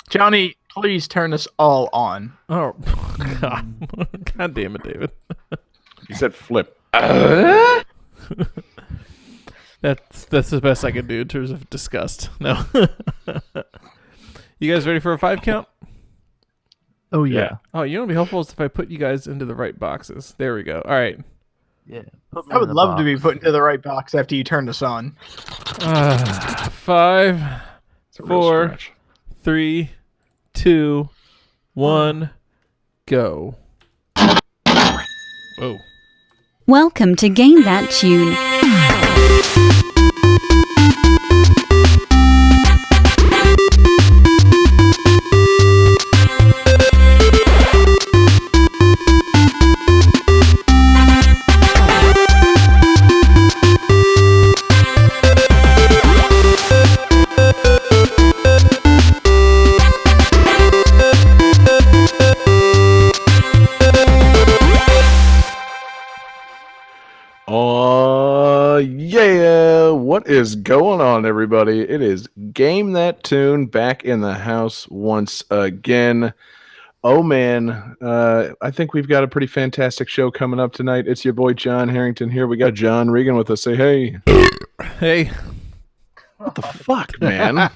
Johnny, please turn us all on. Oh, God. God damn it, David. You said flip. That's the best I can do in terms of disgust. No. You guys ready for a 5 count? Oh, yeah. Oh, you know what would be helpful is if I put you guys into the right boxes. There we go. All right. Yeah. Put me I in would the love to be box. put into the right box after you turned us on. 5, It's a real 4, stretch. 3, 2, 1, go. Whoa. Welcome to Game That Tune. Yeah, what is going on, everybody? It is Game That Tune back in the house once again. Oh man, I think we've got a pretty fantastic show coming up tonight. It's your boy John Harrington here. We got John Regan with us. Say hey. Hey. What the fuck, man?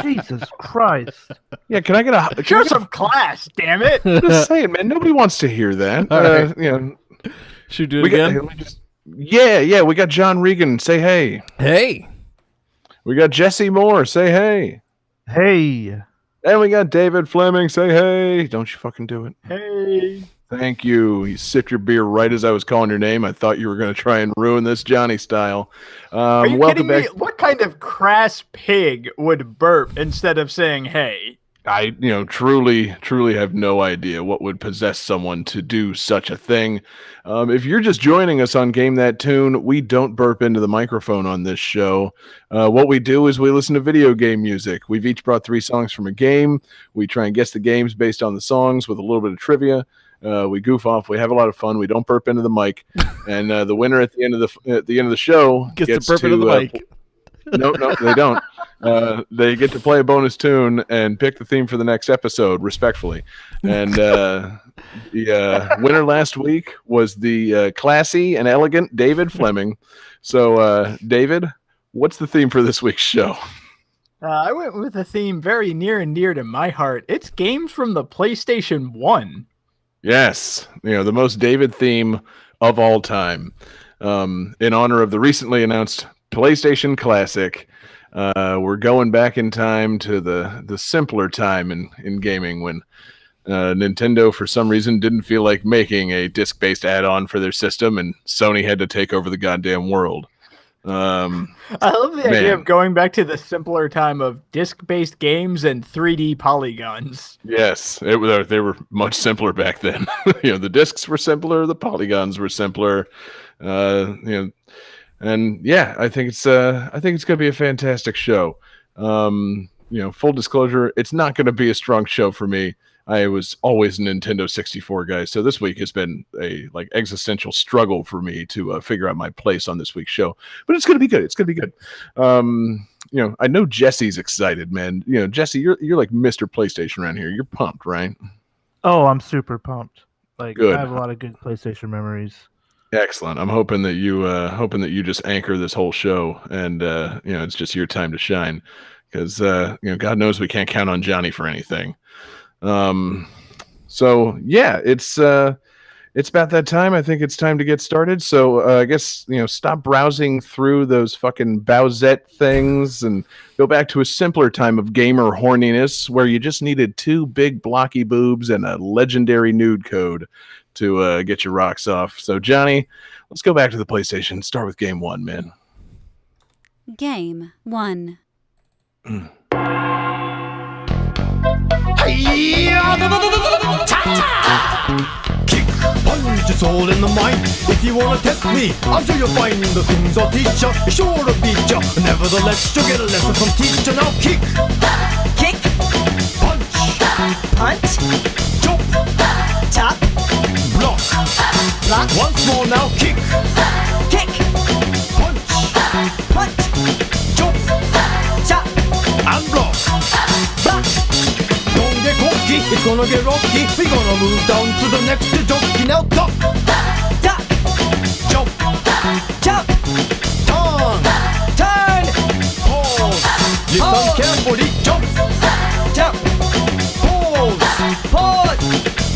Jesus Christ. Yeah, can I get a Show some class, damn it! just saying, man? Nobody wants to hear that. All right. You know, Should we do it we got again? yeah. We got John Regan. Say hey. Hey. We got Jesse Moore. Say hey. Hey. And we got David Fleming. Say hey. Don't you fucking do it. Hey. Thank you. You sipped your beer right as I was calling your name. I thought you were going to try and ruin this Johnny style. Are you Welcome kidding back. me? What kind of crass pig would burp instead of saying hey? I, truly have no idea what would possess someone to do such a thing. If you're just joining us on Game That Tune, we don't burp into the microphone on this show. What we do is we listen to video game music. We've each brought 3 songs from a game. We try and guess the games based on the songs with a little bit of trivia. We goof off. We have a lot of fun. We don't burp into the mic, and the winner at the end of the show Gets to burp into the mic. No, they don't. They get to play a bonus tune and pick the theme for the next episode, respectfully. And the winner last week was the classy and elegant David Fleming. So, David, what's the theme for this week's show? I went with a theme very near and dear to my heart. It's games from the PlayStation 1. Yes, the most David theme of all time. In honor of the recently announced PlayStation Classic, we're going back in time to the simpler time in gaming when Nintendo, for some reason, didn't feel like making a disc-based add-on for their system, and Sony had to take over the goddamn world. I love the idea of going back to the simpler time of disc-based games and 3D polygons. Yes, they were much simpler back then. The discs were simpler, the polygons were simpler. And yeah, I think it's going to be a fantastic show. Full disclosure, it's not going to be a strong show for me. I was always a Nintendo 64 guy, so this week has been a existential struggle for me to figure out my place on this week's show. But it's going to be good. It's going to be good. I know Jesse's excited, man. Jesse, you're like Mr. PlayStation around here. You're pumped, right? Oh, I'm super pumped. Good. I have a lot of good PlayStation memories. Excellent. I'm hoping that you just anchor this whole show, and it's just your time to shine, because God knows we can't count on Johnny for anything. So yeah, it's about that time. I think it's time to get started. So I guess stop browsing through those fucking Bowsette things and go back to a simpler time of gamer horniness, where you just needed 2 big blocky boobs and a legendary nude code to get your rocks off. So Johnny, let's go back to the PlayStation. Start with game 1, man. Game 1. Kick, punch, it's all in the mind. If you wanna test me, I'm sure you'll find the things I'll teach ya. Sure to beat ya. Nevertheless, you'll get a lesson from teacher. Now kick, Kick, punch, punch, chop, chop, block. block, Once more now, kick, kick, punch, punch, chop, chop, and block. block. it's gonna get rocky. We're gonna move down to the next jockey. Now duck, Duck. jump, Jump. turn, Turn. pause. Listen Pause. carefully. Jump, Jump. pause, Pause.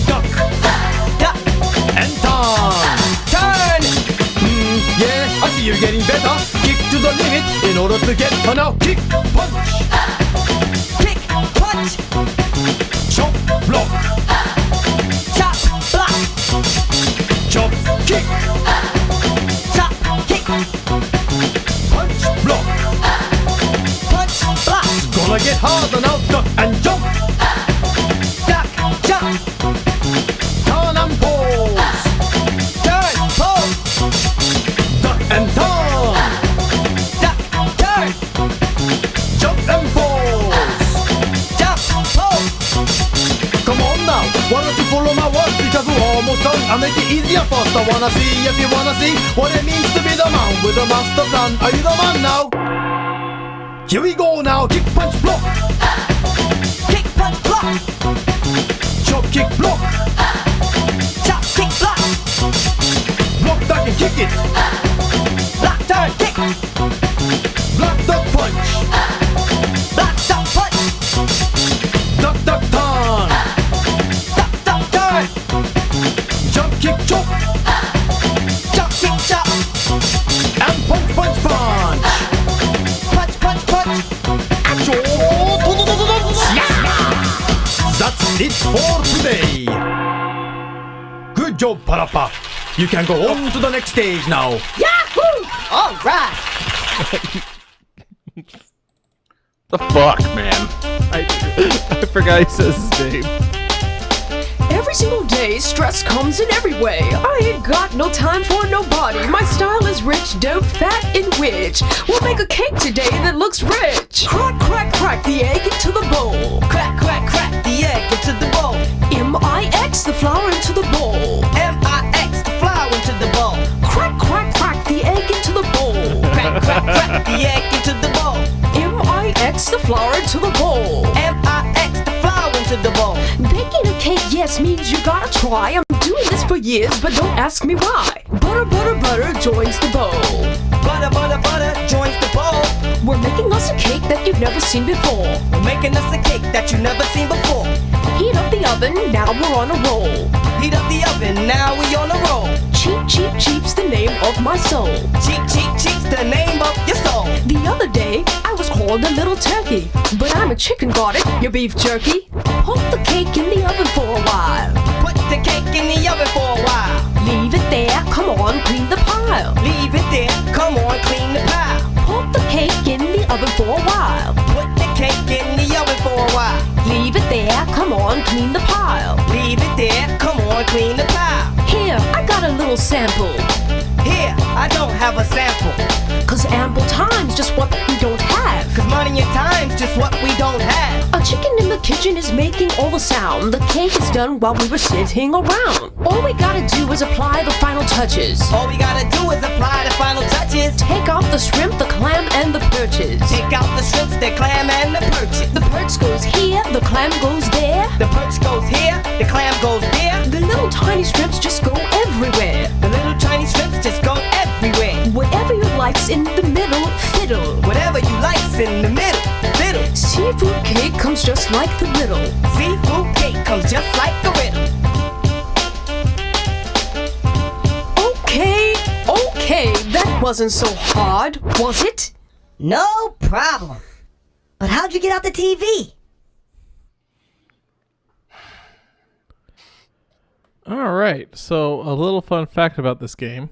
duck, Duck. and turn. Turn. Yeah, I see you're getting better. Kick to the limit in order to get now. Kick, punch, Kick. Punch. chop, block, Chop. Block. chop, kick, Chop. Kick. punch, block. Punch. Block. Gonna get harder now. Duck and jump, Duck. Jump. turn and pause. Turn. Pose. Duck and turn, Duck. Turn. jump and pause. Jump. Pose. Come on now, why don't you follow my words because we're almost done. I'll make it easier first. I wanna see if you wanna see what it means to be the man with a master plan. Are you the man now? Here we go now. Kick, punch, block, Kick. Punch. Block. chop, kick, block, Chop. Kick. Block. block, duck and kick it. Block. Turn. Kick. Block, duck, punch, Block. Duck. Punch. duck, duck, turn, Duck. Duck. Turn. jump, kick, chop, Chop. Kick. Chop. and punch, punch, punch. Punch. Punch. Punch. That's it for today. Good job, Parappa. You can go on to the next stage now. Yahoo! All right. The fuck, man. I forgot he says his name. Every single day, stress comes in every way. I ain't got no time for nobody. My style is rich, dope, fat, and rich. We'll make a cake today that looks rich. Crack, crack, crack the egg into the bowl. Crack, crack, crack the egg into the bowl. M-I-X the flour into the bowl. M-I-X the flour into the bowl. Crack, crack, crack the egg into the bowl. Crack, crack, crack the egg into the bowl. M-I-X the flour into the bowl. M-I-X the flour into the bowl. Baking a cake, yes, means you gotta try. I'm doing this for years, but don't ask me why. Butter, butter, butter joins the bowl. Butter, butter, butter joins the bowl. We're making us a cake that you've never seen before. We're making us a cake that you've never seen before. Heat up the oven, now we're on a roll. Heat up the oven, now we on a roll. Cheap, cheap, cheap's the name of my soul. Cheap, cheap, cheap's the name of your soul. The other day, I was called a little turkey, but I'm a chicken, got it, your beef jerky. Put the cake in the oven for a while. Put the cake in the oven for a while. Leave it there, come on, clean the pile. Leave it there, come on, clean the pile. Put the cake in the oven for a while. Put the cake in the oven for a while. Leave it there, come on, clean the pile. Leave it there, come on, clean the pile. Here, I got a little sample. Here, I don't have a sample. Cause ample time's just what we don't have. Cause money and time's just what we don't have. A chicken in the kitchen is making all the sound. The cake is done while we were sitting around. All we gotta do is apply the final touches. All we gotta do is apply the final touches. Take out the shrimp, the clam, and the perches. Take out the shrimps, the clam, and the perches. The perch goes here, the clam goes there. The perch goes here, the clam goes there. The little tiny shrimps just go everywhere. The little tiny shrimps just go everywhere. Whatever you like's in the middle, fiddle. Whatever you like's in the middle, fiddle. Seafood cake comes just like the riddle. Seafood cake comes just like a riddle. Okay, that wasn't so hard, was it? No problem. But how'd you get out the TV? All right. So a little fun fact about this game.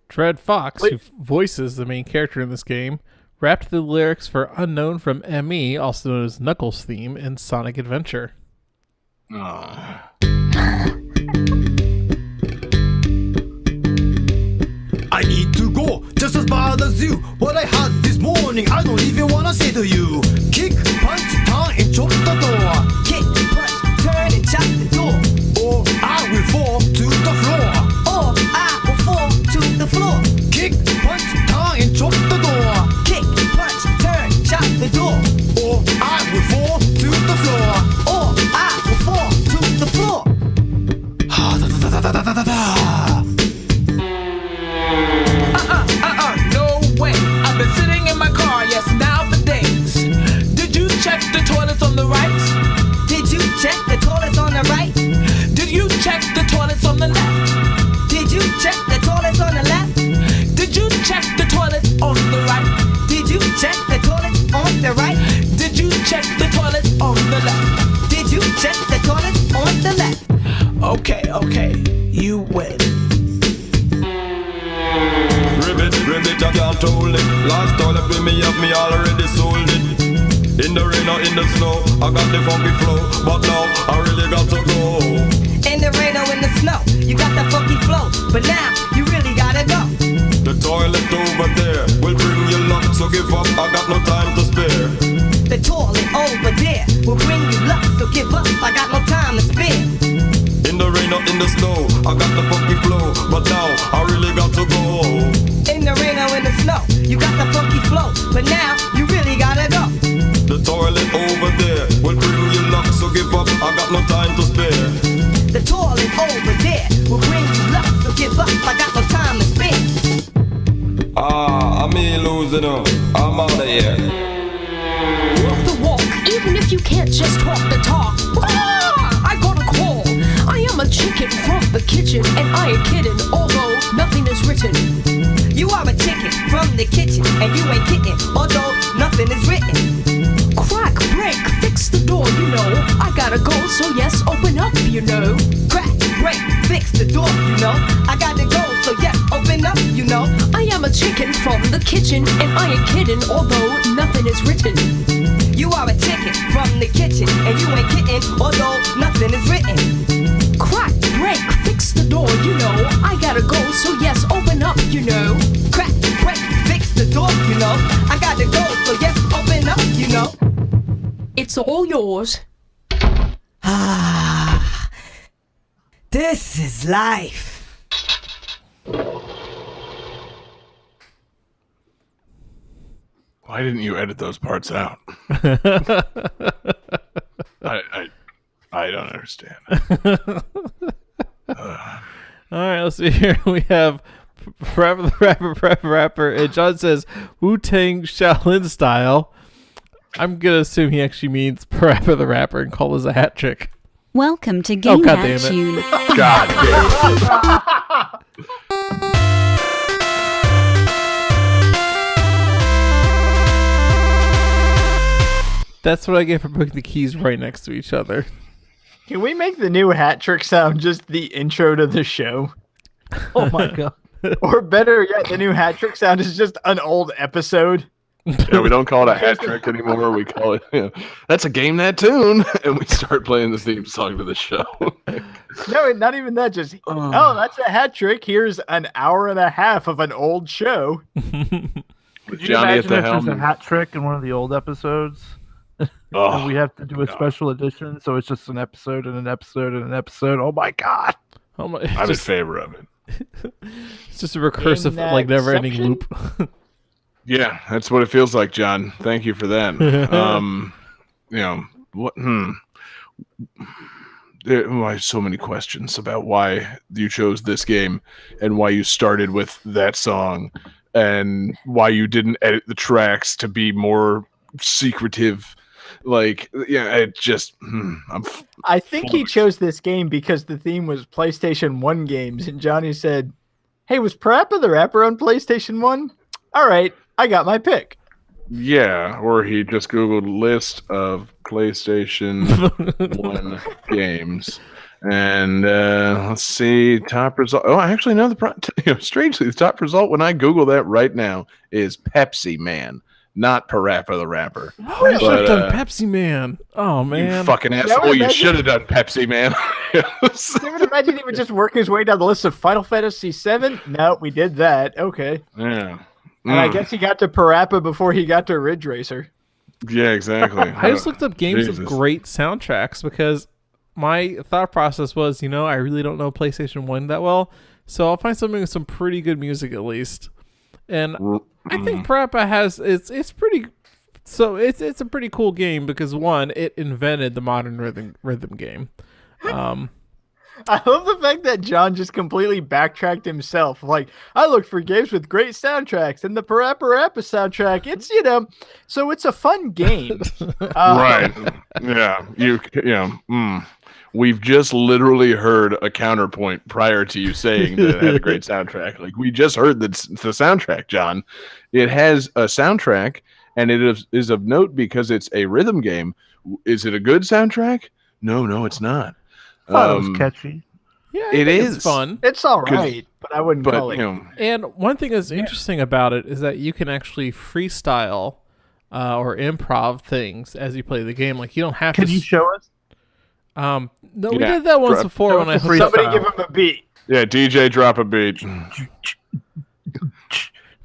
Dread Fox, who voices the main character in this game, rapped the lyrics for Unknown from ME, also known as Knuckles' theme, in Sonic Adventure. I need to go, just as bad as you. What I had this morning, I don't even wanna say to you. Kick, punch, turn, and chop the door. Kick, punch, turn, and chop the door. Or I will fall to the floor. Or I will fall to the floor. Kick, punch, turn, and chop the door. Kick, punch, turn, chop the door. Or I will fall to the floor. Or Okay, you win. Ribbit, I can't hold it. Last time you me up, me already sold it. In the rain or in the snow, I got the funky flow, but now I really got to go. In the rain or in the snow, you got that funky flow, but now you really gotta go. The toilet over there will bring you luck, so give up, I got no time to spare. The toilet over there will bring you luck, so give up, I got no time to spare. In the rain or in the snow, I got the funky flow, but now I really got to go. In the rain or in the snow, you got the funky flow, but now you really gotta go. The toilet over there will bring you luck, so give up, I got no time to spare. The toilet over there will bring you luck, so give up, I got no time to spare. I'm me losing up, I'm out of here. Walk the walk, even if you can't just talk the talk. I got a call. I am a chicken from the kitchen, and I ain't kidding, although nothing is written. You are a chicken from the kitchen, and you ain't kidding, although nothing is written. Crack, break, fix the door, you know. I gotta go, so yes, open up, you know. Crack, break, fix the door, you know. I gotta go, so yes, open up, you know. I am a chicken from the kitchen, and I ain't kidding, although nothing is written. You are a chicken from the kitchen, and you ain't kidding, although nothing is written. Crack, break, fix the door, you know. I gotta go, so yes, open up, you know. Crack, break, fix the door, you know. I gotta go, so yes, open up, you know. It's all yours. Ah, this is life. Why didn't you edit those parts out? I don't understand. All right, let's see here. We have rapper, and John says Wu-Tang Shaolin style. I'm gonna assume he actually means Parappa the Rapper and call this a hat trick. Welcome to Game God That damn it. Tune. God damn it. That's what I get for putting the keys right next to each other. Can we make the new hat trick sound just the intro to the show? Oh my god. Or better yet, the new hat trick sound is just an old episode. Yeah, we don't call it a hat trick anymore. We call it, that's a game that tune. And we start playing the theme song to the show. No, not even that. Just, oh, that's a hat trick. Here's an hour and a half of an old show. With Could you Johnny at imagine the if there's a helm. hat trick in one of the old episodes? Oh, And we have to do a special edition, so it's just an episode and an episode and an episode. Oh my god! Oh my, I'm in favor of it. it's just a recursive, that like never-ending section? loop. Yeah, that's what it feels like, John. Thank you for that. What? I have so many questions about why you chose this game and why you started with that song and why you didn't edit the tracks to be more secretive. Like, yeah, it just, I think he chose this game because the theme was PlayStation 1 games, and Johnny said, hey, was Parappa the Rapper on PlayStation 1? All right, I got my pick. yeah, or he just Googled list of PlayStation 1 games. And let's see, top result. Oh, I actually know strangely, the top result when I Google that right now is Pepsi Man, not Parappa the Rapper. Oh, you should have done Pepsi Man. Oh, man. You fucking asshole! You should have done Pepsi Man. Can you imagine he would just work his way down the list of Final Fantasy VII? No, we did that. Okay. Yeah. And I guess he got to Parappa before he got to Ridge Racer. Yeah, exactly. I just looked up games with Jesus. great soundtracks because my thought process was, I really don't know PlayStation 1 that well, so I'll find something with some pretty good music at least. And I think Parappa has it's pretty. So it's a pretty cool game because one, it invented the modern rhythm game. I love the fact that John just completely backtracked himself. Like, I looked for games with great soundtracks, and the Parappa Rappa soundtrack, it's, so it's a fun game. Right. Yeah. We've just literally heard a counterpoint prior to you saying that it had a great soundtrack. Like, we just heard the soundtrack, John. It has a soundtrack, and it is of note because it's a rhythm game. Is it a good soundtrack? No, it's not. I thought it was catchy. Yeah, I It think is it's fun. It's all right, but I wouldn't call but it. you know, And one thing that's interesting about it is that you can actually freestyle or improv things as you play the game. Like you don't have Can to. you show us? No, we Yeah, did that once drop- before when I Somebody hooked Somebody up. give him a beat. yeah, DJ drop a beat.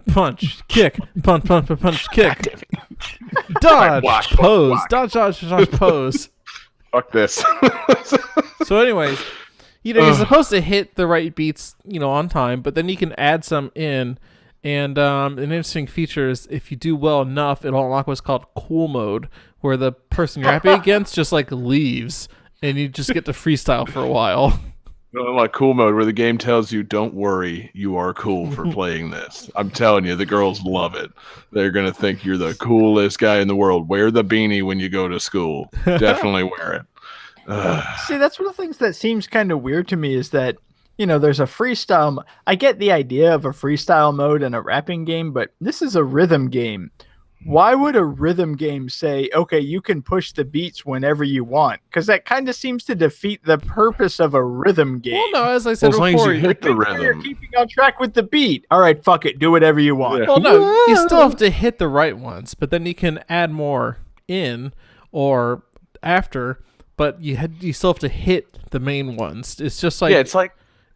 Punch, kick, punch, punch, punch, punch, kick. Dodge, Block, pose, block. dodge, pose. Fuck this. So, anyways, you're supposed to hit the right beats, on time, but then you can add some in. And an interesting feature is if you do well enough, it'll unlock what's called cool mode, where the person you're rapping against just like leaves, and you just get to freestyle for a while. Like cool mode where the game tells you, don't worry, you are cool for playing this. I'm telling you, the girls love it. They're going to think you're the coolest guy in the world. Wear the beanie when you go to school. Definitely wear it. See, that's one of the things that seems kind of weird to me is that, there's a freestyle. I get the idea of a freestyle mode in a rapping game, but this is a rhythm game. Why would a rhythm game say, okay, you can push the beats whenever you want? Because that kind of seems to defeat the purpose of a rhythm game. Well, no, as I said As long as before, you hit the Make sure you're rhythm. keeping on track with the beat. All right, fuck it. Do whatever you want. Yeah. well, no, you still have to hit the right ones, but then you can add more in or after. But you still have to hit the main ones. It's just like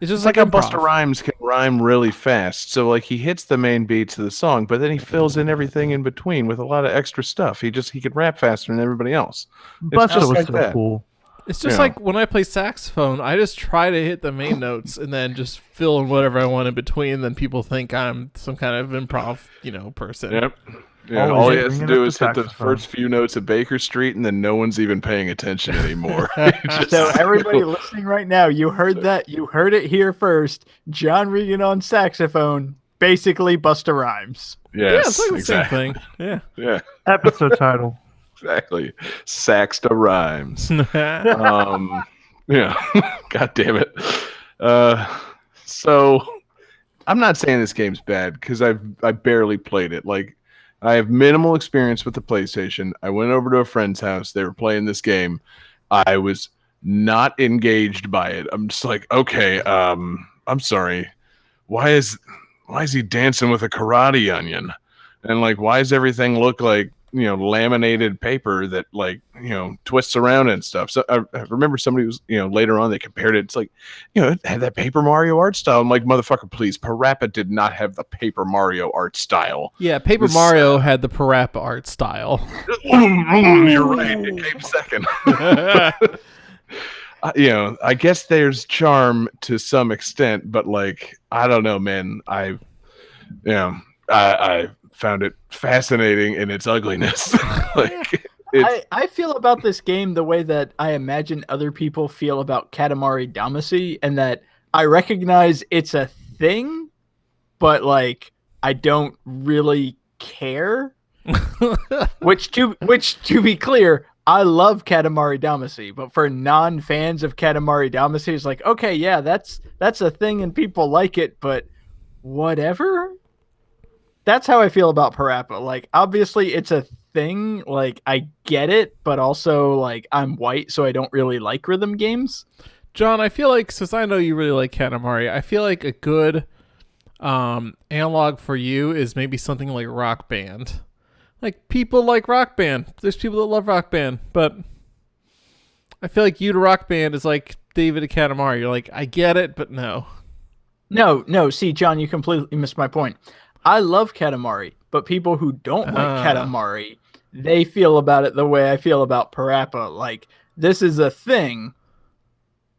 It's just like how improv. Busta Rhymes can rhyme really fast. So like he hits the main beats of the song, but then he fills in everything in between with a lot of extra stuff. He could rap faster than everybody else. Buster just was like so that. cool. It's just Yeah. like when I play saxophone, I just try to hit the main notes and then just fill in whatever I want in between. Then people think I'm some kind of improv, person. Yep. Yeah, Always all he has to bringing do up is the hit the saxophone. first few notes of Baker Street, and then no one's even paying attention anymore. Just- So everybody listening right now, you heard that. You heard it here first. John Regan on saxophone, basically Busta Rhymes. Yeah, yes, it's like the exactly. same thing. Yeah. Yeah, Episode title. exactly. Saxta Rhymes. Yeah. God damn it. So I'm not saying this game's bad because I barely played it. Like I have minimal experience with the PlayStation. I went over to a friend's house. They were playing this game. I was not engaged by it. I'm just like, okay, I'm sorry. Why is he dancing with a karate onion? And like, why does everything look like, laminated paper that like, twists around and stuff? So I remember somebody was, later on they compared it. It's like, it had that Paper Mario art style. I'm like, motherfucker, please. Parappa did not have the Paper Mario art style. Yeah, Paper This- Mario had the Parappa art style. You're right. It came second. I guess there's charm to some extent, but like, I don't know, man. I found it fascinating in its ugliness. Like, I feel about this game the way that I imagine other people feel about Katamari Damacy, and that I recognize it's a thing, but like I don't really care. which to be clear, I love Katamari Damacy, but for non-fans of Katamari Damacy, it's like, okay, yeah, that's a thing and people like it, but whatever. That's how I feel about Parappa. Like, obviously, it's a thing. Like, I get it, but also, like, I'm white, so I don't really like rhythm games. John, I feel like, since I know you really like Katamari, I feel like a good analog for you is maybe something like Rock Band. Like, people like Rock Band. There's people that love Rock Band, but I feel like you to Rock Band is like David to Katamari. You're like, I get it, but no. No. See, John, you completely missed my point. I love Katamari, but people who don't like Katamari, they feel about it the way I feel about Parappa. Like, this is a thing,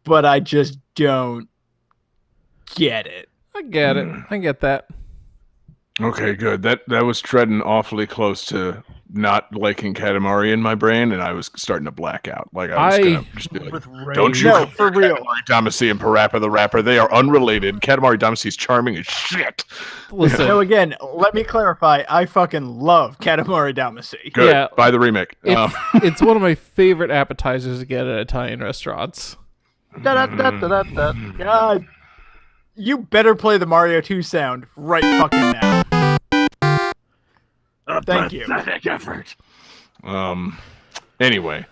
but I just don't get it. I get it. I get that. okay, good. That was treading awfully close to not liking Katamari in my brain, and I was starting to black out. Like I was gonna just be like, With "Don't you No, compare for real. Katamari Damacy and Parappa the Rapper? They are unrelated. Katamari Damacy's charming as shit." Listen, So again, let me clarify. I fucking love Katamari Damacy. Good. Yeah. Buy the remake. it's one of my favorite appetizers to get at Italian restaurants. Da-da-da-da-da-da. God, you better play the Mario 2 sound right fucking now. Thank you. Anyway,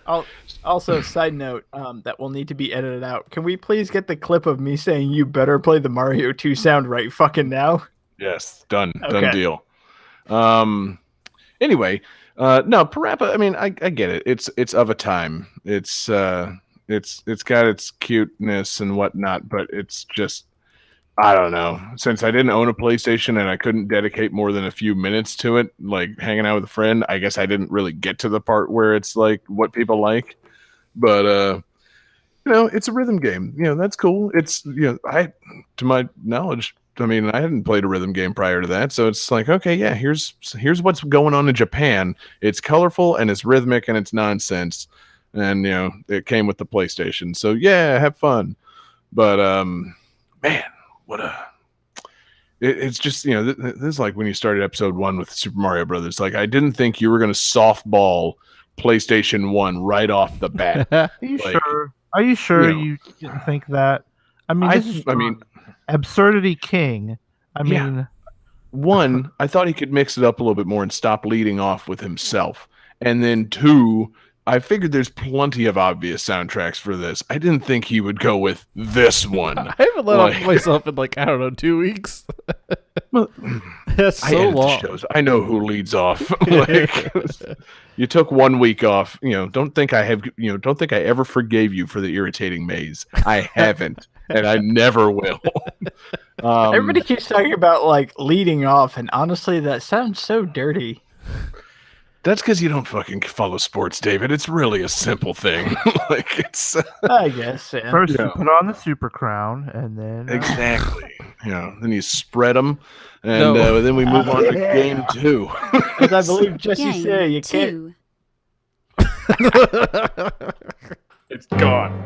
Also, side note, that will need to be edited out. Can we please get the clip of me saying you better play the Mario 2 sound right fucking now? yes, done Okay. deal. Anyway, no, Parappa. I mean, I get it. It's of a time. It's got its cuteness and whatnot, but it's just, I don't know. Since I didn't own a PlayStation and I couldn't dedicate more than a few minutes to it, like hanging out with a friend, I guess I didn't really get to the part where it's like what people like. But it's a rhythm game. That's cool. It's to my knowledge, I mean, I hadn't played a rhythm game prior to that, so it's like, okay, yeah, here's what's going on in Japan. It's colorful and it's rhythmic and it's nonsense, and it came with the PlayStation, so yeah, have fun. But man, it's just this is like when you started episode 1 with Super Mario Brothers. Like, I didn't think you were gonna softball PlayStation 1 right off the bat. Are you sure? Are you sure you didn't think that? I mean, Absurdity King. I mean, one, I thought he could mix it up a little bit more and stop leading off with himself. And then 2, I figured there's plenty of obvious soundtracks for this. I didn't think he would go with this one. I haven't let off myself in 2 weeks. That's so edit long. The shows. I know who leads off. You took 1 week off. Don't think I ever forgave you for the irritating maze. I haven't, and I never will. Everybody keeps talking about leading off, and honestly, that sounds so dirty. That's because you don't fucking follow sports, David. It's really a simple thing. It's. I guess. Yeah. First, you put on the Super Crown, and then exactly. Then you spread them, and then we move on to game 2. As I believe Jesse Game said, you 2. can't. It's gone.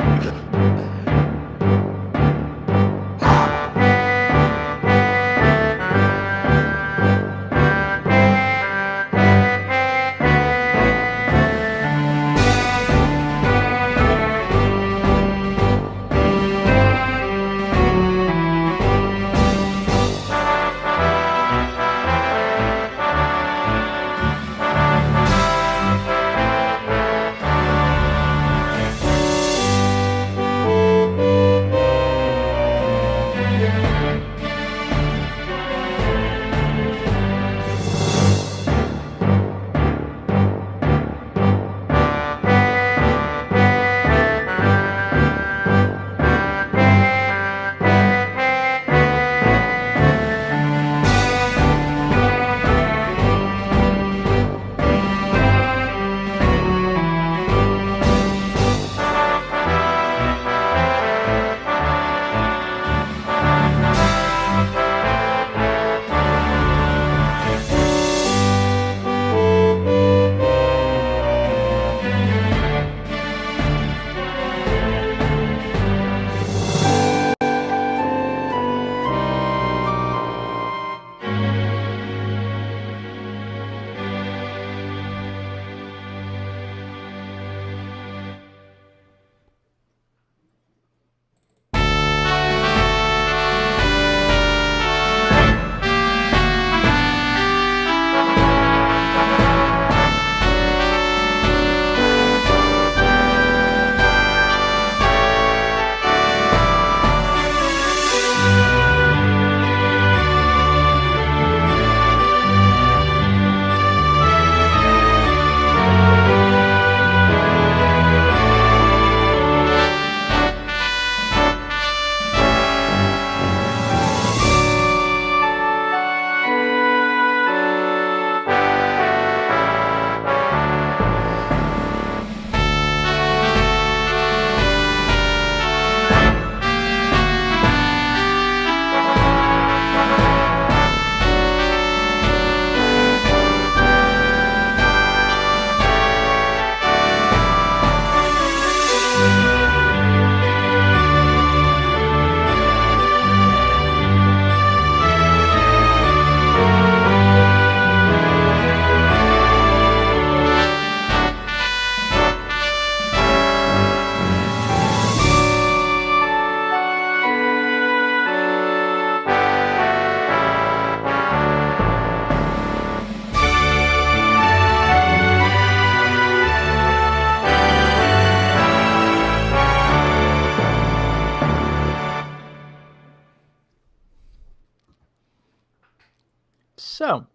So,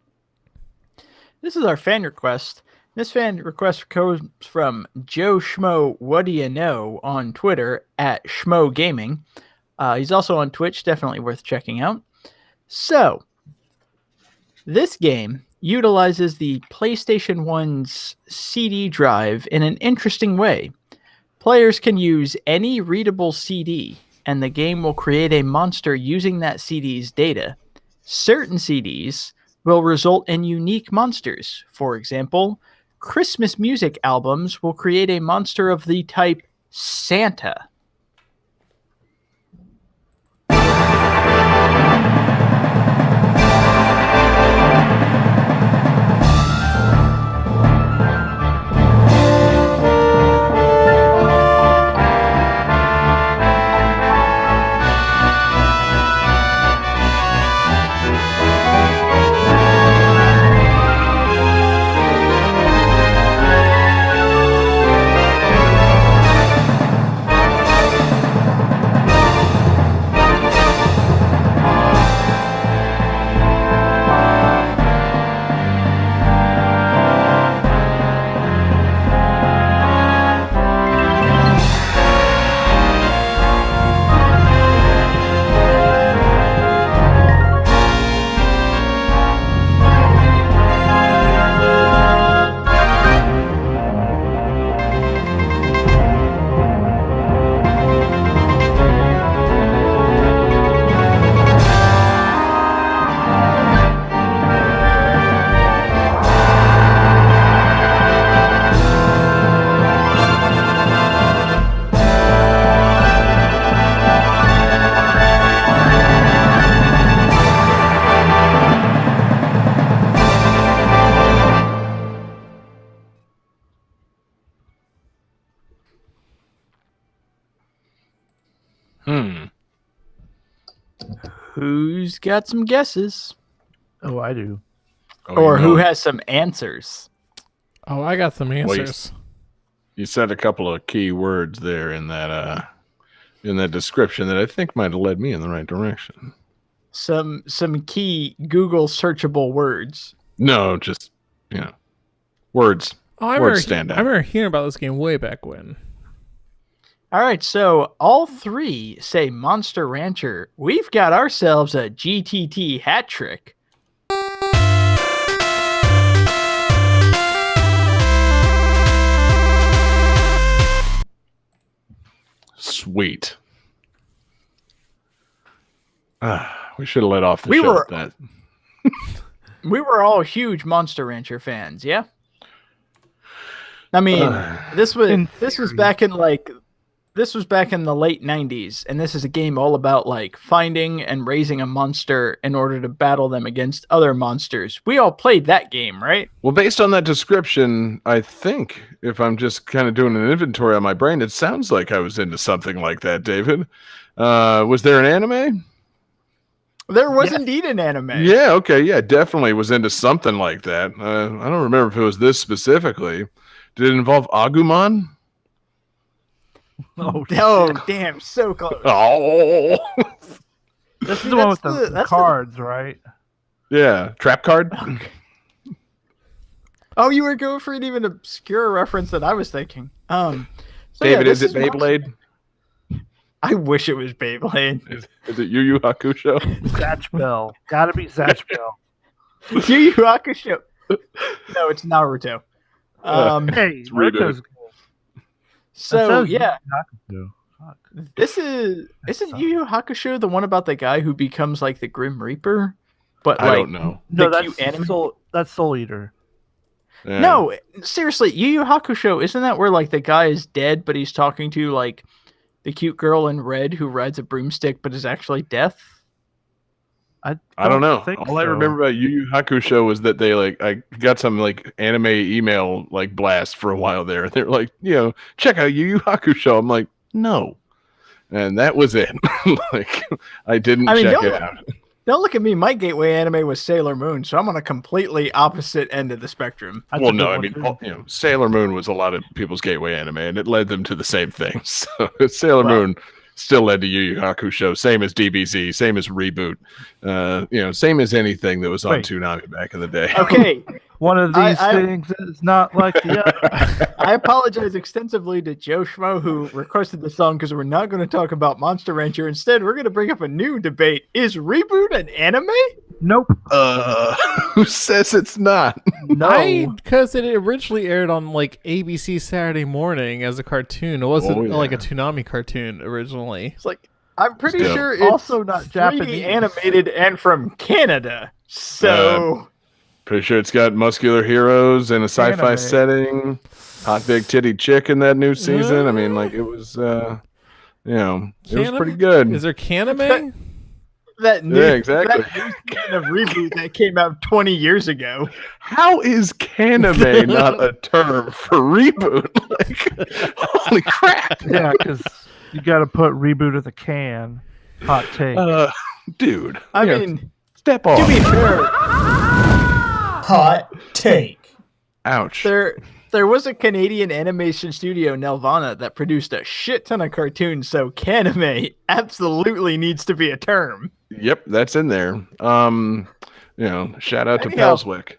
this is our fan request. This fan request comes from Joe Schmo What Do You Know on Twitter at Schmo Gaming. He's also on Twitch, definitely worth checking out. So, this game utilizes the PlayStation 1's CD drive in an interesting way. Players can use any readable CD, and the game will create a monster using that CD's data. Certain CDs will result in unique monsters. For example, Christmas music albums will create a monster of the type Santa. Who's got some guesses? Oh, I do. Or who has some answers? Oh, I got some answers. You said a couple of key words there in that description that I think might have led me in the right direction. Some key Google searchable words. No, just words. Oh, words stand out. I remember hearing about this game way back when. All right, so all three say Monster Rancher. We've got ourselves a GTT hat trick. Sweet. We should have let off the show with that. We were all huge Monster Rancher fans, yeah? I mean, this was back in the late 90s, and this is a game all about like finding and raising a monster in order to battle them against other monsters. We all played that game, right? Well, based on that description, I think if I'm just kind of doing an inventory on my brain, it sounds like I was into something like that, David. Was there an anime? There was indeed an anime. Yeah, okay, yeah, definitely was into something like that. I don't remember if it was this specifically. Did it involve Agumon? Oh, damn, so close. Oh. This is the one with the cards, right? Yeah, trap card. Okay. Oh, you were going for an even obscure reference that I was thinking. David, is it Beyblade? I wish it was Beyblade. Is it Yu Yu Hakusho? Zatch Bell. Gotta be Zatch Bell. Yu Yu Hakusho. No, it's Naruto. Hey, Naruto's good. So yeah, isn't Yu Yu Hakusho the one about the guy who becomes like the Grim Reaper? But I don't know. No, that's Soul Eater. Yeah. No, seriously, Yu Yu Hakusho, isn't that where like the guy is dead, but he's talking to like the cute girl in red who rides a broomstick, but is actually Death? I don't know. All I remember about Yu Yu Hakusho was that they I got some like anime email like blast for a while there. They're like, check out Yu Yu Hakusho. I'm like, no, and that was it. I didn't check it out. Don't look at me. My gateway anime was Sailor Moon, so I'm on a completely opposite end of the spectrum. Well, no, I mean, Sailor Moon was a lot of people's gateway anime, and it led them to the same thing. So Sailor Moon still led to Yu Yu Hakusho. Same as DBZ, same as Reboot, same as anything that was on Toonami back in the day. Okay. One of these things is not like the other. I apologize extensively to Joe Schmo, who requested the song, because we're not going to talk about Monster Rancher. Instead, we're going to bring up a new debate. Is Reboot an anime? Nope. Who says it's not? No. Because it originally aired on like ABC Saturday morning as a cartoon. It wasn't like a Toonami cartoon originally. It's like, I'm pretty sure it's also not 3D Japanese animated and from Canada. So pretty sure it's got muscular heroes in a sci-fi Anime. setting. Hot big titty chick in that new season. I mean, like it was, it was pretty good. Is there Kaname? that new, exactly. that new kind of reboot that came out 20 years ago. How is Kaname not a term for reboot? Like, holy crap! Yeah, because you got to put reboot of the can. Hot take. Dude. I mean, step on. to be fair, Hot take. Ouch. There was a Canadian animation studio, Nelvana, that produced a shit ton of cartoons, so Kaname absolutely needs to be a term. Yep, that's in there. Shout out to Anyhow. Pelswick.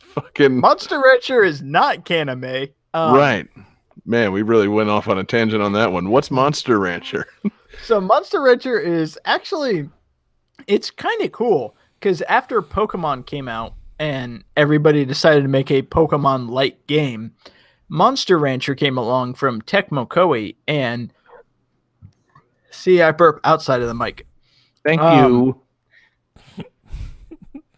Fucking Monster Rancher is not Kaname. right. Man, we really went off on a tangent on that one. What's Monster Rancher? So Monster Rancher is actually, it's kind of cool, because after Pokemon came out and everybody decided to make a Pokemon-like game, Monster Rancher came along from Tecmo Koei, and see, I burp outside of the mic. Thank you.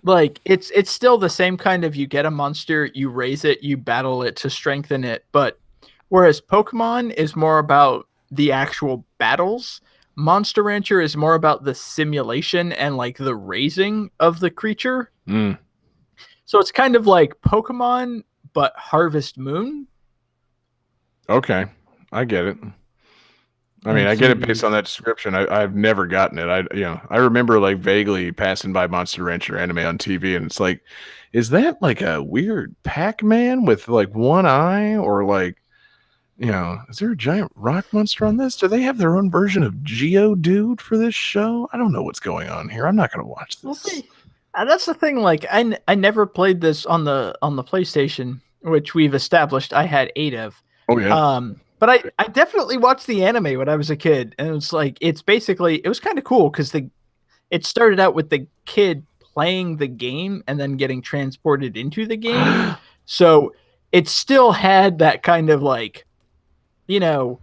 Like, it's still the same kind of, you get a monster, you raise it, you battle it to strengthen it, but whereas Pokemon is more about the actual battles, Monster Rancher is more about the simulation and like the raising of the creature. Mm. So it's kind of like Pokemon, but Harvest Moon. Okay, I get it. I mean, I get it based on that description. I've never gotten it. I remember like vaguely passing by Monster Rancher anime on TV, and it's like, is that like a weird Pac-Man with like one eye, or like, is there a giant rock monster on this? Do they have their own version of Geodude for this show? I don't know what's going on here. I'm not going to watch this. We'll see. That's the thing. Like, I never played this on the PlayStation, which we've established I had 8 of. Oh yeah. But I definitely watched the anime when I was a kid, and it was like, it was kind of cool because it started out with the kid playing the game and then getting transported into the game. So it still had that kind of like, the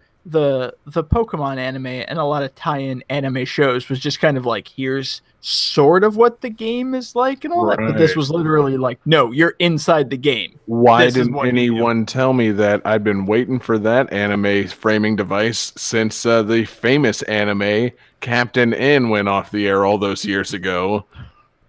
Pokemon anime and a lot of tie-in anime shows was just kind of like, here's sort of what the game is like and all that. But this was literally like, no, you're inside the game. Why This is didn't what you anyone tell me that? I've been waiting for that anime framing device since the famous anime Captain N went off the air all those years ago.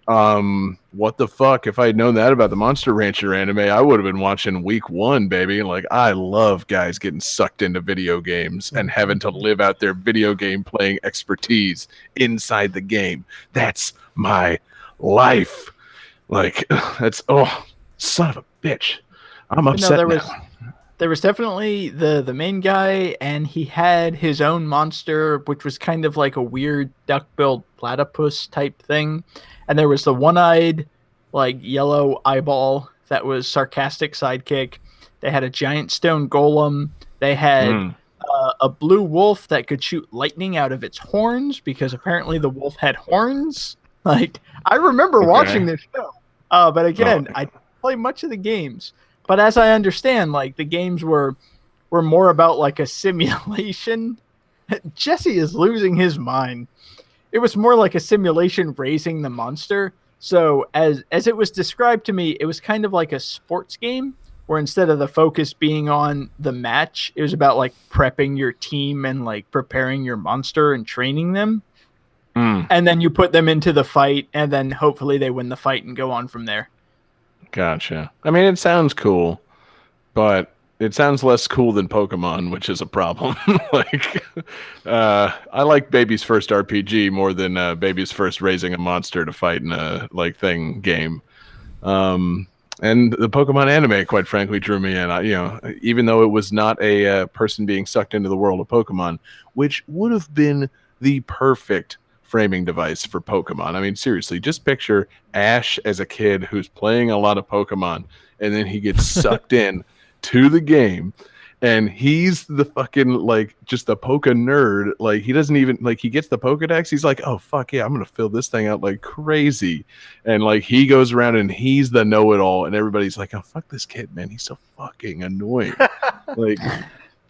What the fuck? If I had known that about the Monster Rancher anime, I would have been watching week 1, baby. Like, I love guys getting sucked into video games and having to live out their video game playing expertise inside the game. That's my life. Like, that's, son of a bitch. I'm upset now. There was definitely the main guy, and he had his own monster, which was kind of like a weird duck-billed platypus type thing. And there was the one-eyed, like, yellow eyeball that was Sarcastic Sidekick. They had a giant stone golem. They had a blue wolf that could shoot lightning out of its horns, because apparently the wolf had horns. Like, I remember watching this show. But again, I didn't play much of the games. But as I understand, like, the games were more about like a simulation. Jesse is losing his mind. It was more like a simulation raising the monster. So as it was described to me, it was kind of like a sports game where instead of the focus being on the match, it was about like prepping your team and like preparing your monster and training them. And then you put them into the fight, and then hopefully they win the fight and go on from there. Gotcha. I mean, it sounds cool, but it sounds less cool than Pokemon, which is a problem. Like, I like Baby's First RPG more than Baby's First Raising a Monster to Fight in a thing game. And the Pokemon anime, quite frankly, drew me in. Even though it was not a person being sucked into the world of Pokemon, which would have been the perfect framing device for Pokemon. I mean, seriously, just picture Ash as a kid who's playing a lot of Pokemon, and then he gets sucked in to the game. And he's the fucking, like, just the Poke nerd. Like, he doesn't even, like, he gets the Pokedex. He's like, oh, fuck yeah, I'm going to fill this thing out like crazy. And, like, he goes around and he's the know-it-all. And everybody's like, oh, fuck this kid, man. He's so fucking annoying. Like,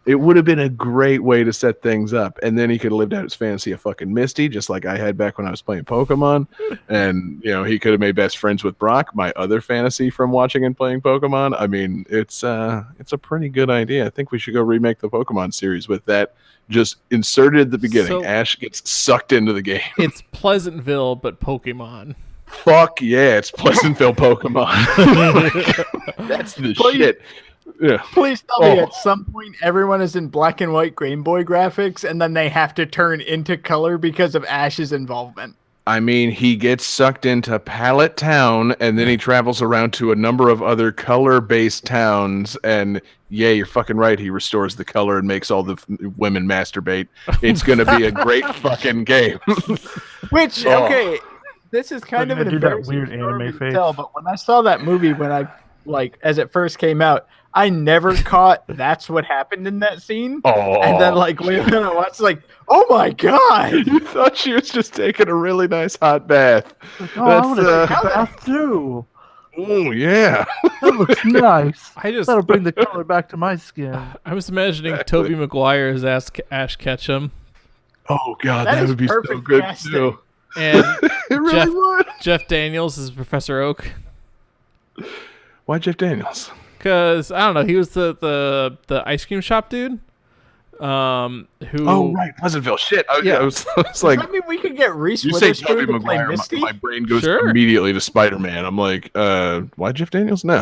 it would have been a great way to set things up. And then he could have lived out his fantasy of fucking Misty, just like I had back when I was playing Pokemon. And, he could have made best friends with Brock, my other fantasy from watching and playing Pokemon. I mean, it's a pretty good idea. I think we should go remake the Pokemon series with that just inserted at the beginning. So, Ash gets sucked into the game. It's Pleasantville, but Pokemon. Fuck yeah, it's Pleasantville Pokemon. That's the shit. Yeah. Please tell me at some point everyone is in black and white Game Boy graphics and then they have to turn into color because of Ash's involvement. I mean, he gets sucked into Pallet Town and then he travels around to a number of other color-based towns, and yeah, you're fucking right. He restores the color and makes all the women masturbate. It's going to be a great fucking game. Which, okay, this is kind of an embarrassing weird anime face. Tell, but when I saw that movie as it first came out, I never caught that's what happened in that scene. Oh. And then, wait a minute, I watched, oh my god! You thought she was just taking a really nice hot bath. I want to take a bath too. Oh, yeah. That looks nice. That'll bring the color back to my skin. I was imagining Tobey Maguire as Ash Ketchum. Oh, God, that would be so good, too. And it really would. Jeff Daniels is Professor Oak. Why Jeff Daniels? Because I don't know, he was the ice cream shop dude. Who? Oh right, Pleasantville. Shit. I was like, I mean, we could get Reese Witherspoon to play Misty. My brain goes immediately to Spider-Man. I'm like, why Jeff Daniels? No.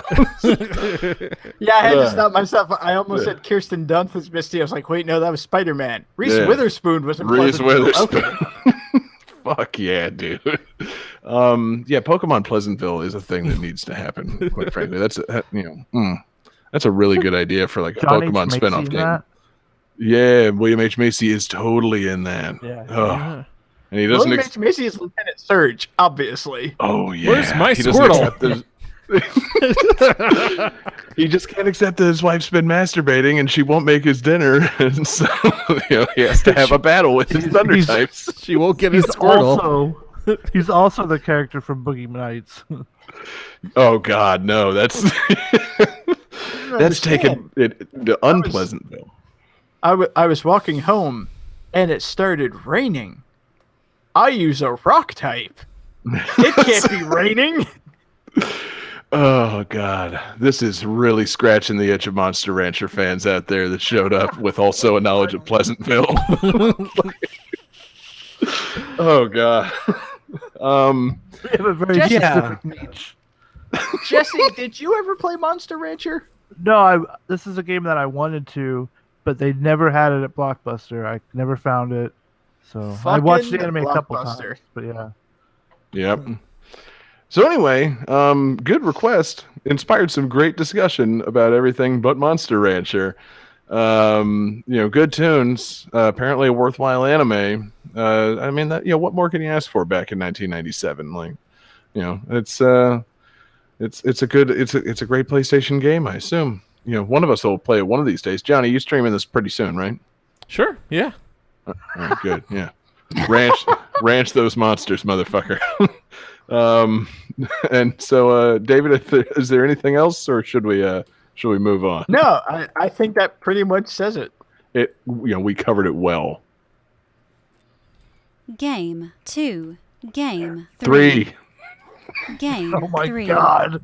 Yeah, I had to stop myself. I almost said Kirsten Dunst was Misty. I was like, wait, no, that was Spider-Man. Reese Witherspoon was in Pleasantville. Okay. Fuck yeah, dude. Pokemon Pleasantville is a thing that needs to happen. Quite frankly, that's a really good idea for like a Pokemon spinoff game. Yeah, William H. Macy is totally in that. Yeah. And he doesn't. William H. Macy is Lieutenant Surge, obviously. Oh yeah. Where's my Squirtle? He just can't accept that his wife's been masturbating and she won't make his dinner, and so he has to have a battle with his Thunder types. She won't get his Squirtle. He's also the character from Boogie Nights. Oh God, no! That's taking it to Unpleasantville. I was walking home, and it started raining. I use a rock type. It can't be raining. Oh, God. This is really scratching the itch of Monster Rancher fans out there that showed up with also a knowledge of Pleasantville. Oh, God. We have a very specific niche. Jesse, did you ever play Monster Rancher? No, this is a game that I wanted to, but they never had it at Blockbuster. I never found it. So I watched the anime a couple times, but yeah. Yep. So anyway, good request. Inspired some great discussion about everything but Monster Rancher. Good tunes. Apparently a worthwhile anime. I mean, that what more can you ask for back in 1997? Like, it's a great PlayStation game, I assume. One of us will play it one of these days. Johnny, you streaming this pretty soon, right? Sure. Yeah. All right, good. Yeah. Ranch those monsters, motherfucker. And so, David, is there anything else, or should we move on? No, I think that pretty much says it. We covered it well. Game 2. Game 3. Game 3. Oh my God.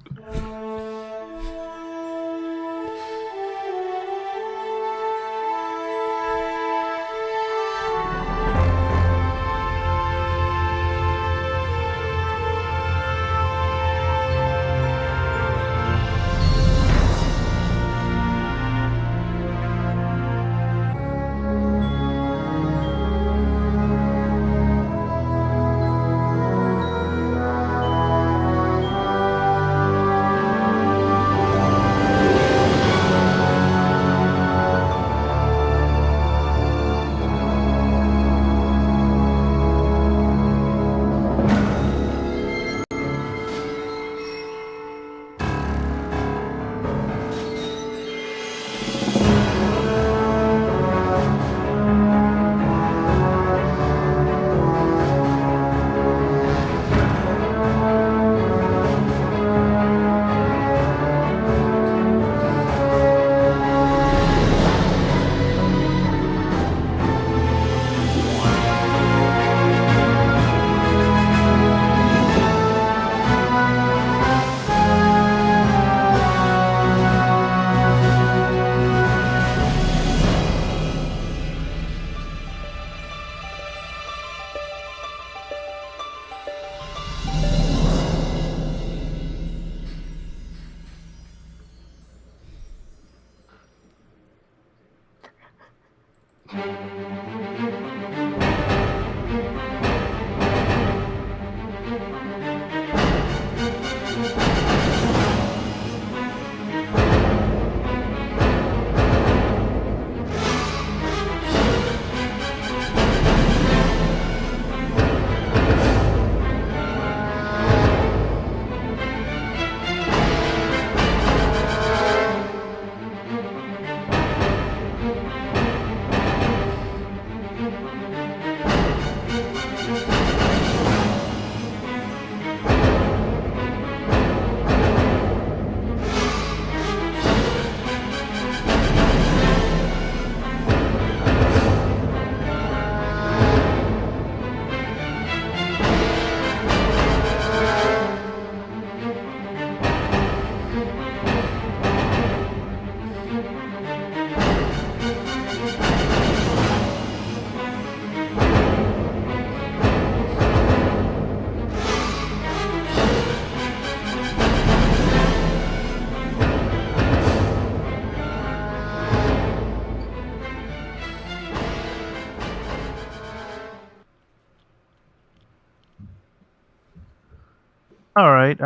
All right.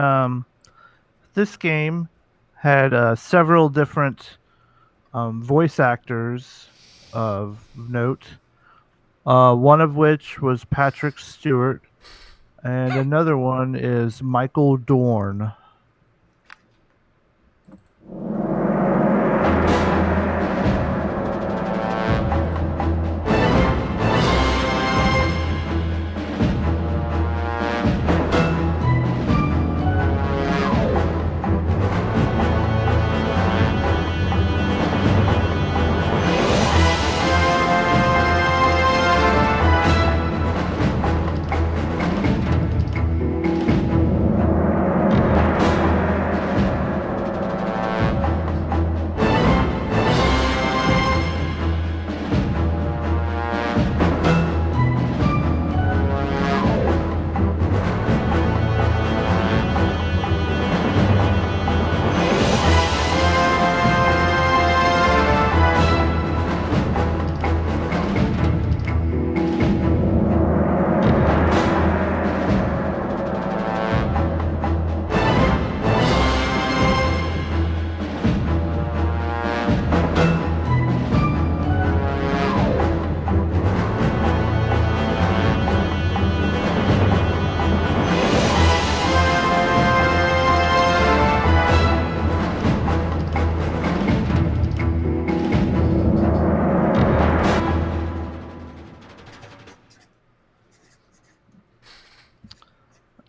This game had several different voice actors of note. One of which was Patrick Stewart, and another one is Michael Dorn.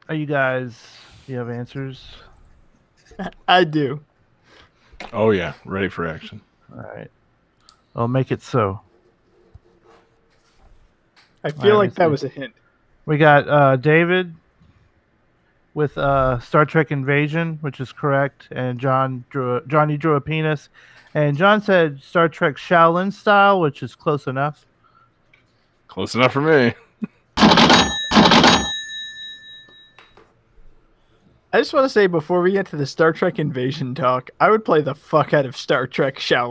Are you guys? Do you have answers? I do. Oh yeah, ready for action. All right. I'll make it so. I feel Alright, like that let's was a hint. We got David with Star Trek Invasion, which is correct, and Johnny drew a penis, and John said Star Trek Shaolin style, which is close enough. Close enough for me. I just want to say before we get to the Star Trek Invasion talk, I would play the fuck out of Star Trek Shaolin.